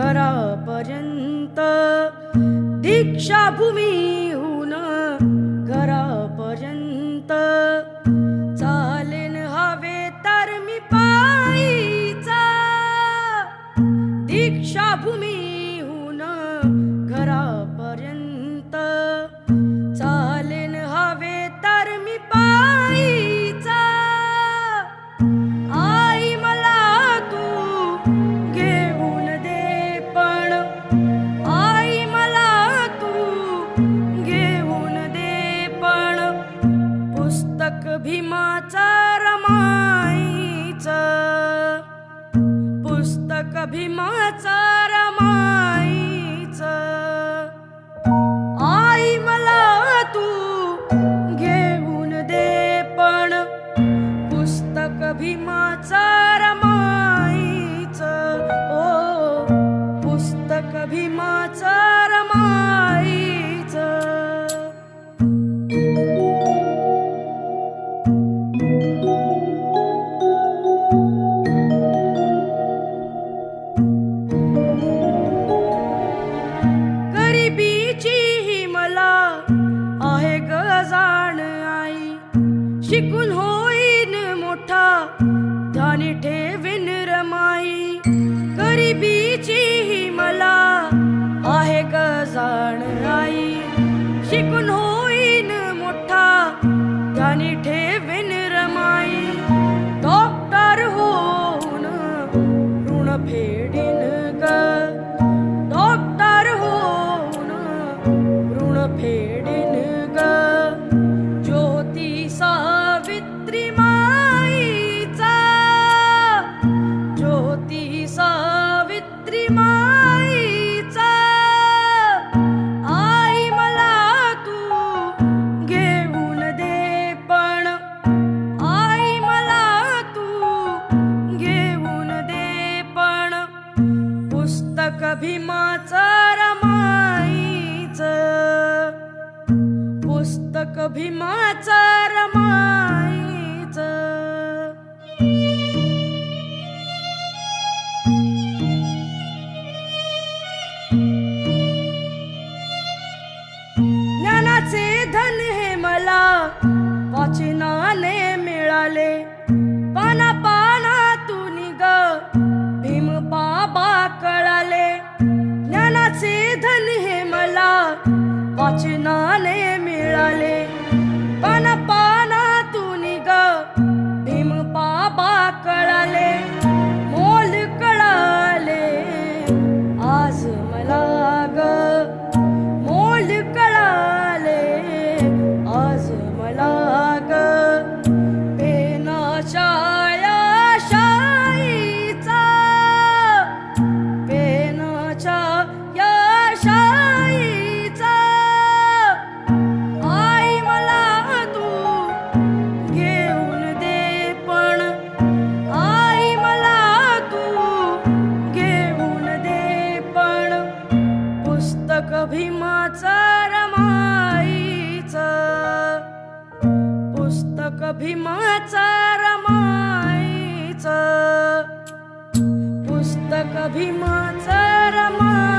घरापर्यंत, दीक्षाभूमीहून घरापर्यंत, चालेन हवे तर मी पायीचा, दीक्षाभूमीहून घरापर्यंत, चालेन हवे तर मी पायीचा. आई मला तू घेऊन दे पण, आई मला तू घेऊन दे पण, पुस्तक भीमाचं रमाईचं, पुस्तक भीमाचं रमाईचं. आई मला तू घेऊन दे पण, पुस्तक भीमाचं रमाईचं, ओ पुस्तक भीमाचं रमाईचं. गरिबीची ही मला आहे ग जाण आई, शिकून होईन मोठा ध्यानी ठेवीन रमाई. गरिबीची ही मला आहे ग जाण आई, शिकून होईन मोठा ध्यानी ठेवीन रमाई. डॉक्टर होऊन ऋण फेडीन ग, डॉक्टर होऊन ऋण फेडीन ग. ज्योती सावित्री माईचा, ज्योती सावित्री माईचा. आई मला तू घेऊन दे पण, आई मला तू घेऊन दे पण, पुस्तक भीमाचं रमाईचं, पुस्तक भीमाचं रमाईचं. ज्ञानाचे धन हे मला वाचनाने मिळाले, पाना पानातून ग भीम बाबा कळाले. ज्ञानाचे धन हे मला वाचनाने मिळाले, पाना पानातून ग भीम बाबा कळाले. मोल कळाले आज मला ग, मोल कळाले आज मला ग. पेनाच्या या शाईचा, पेनाच्या या शाईचा. आई मला तू घेऊन दे पण, आई मला तू घेऊन दे पण, पुस्तक भीमाचं रमाईचं, पुस्तक भीमाचं रमाईचं, पुस्तक भीमाचं रमाईचं.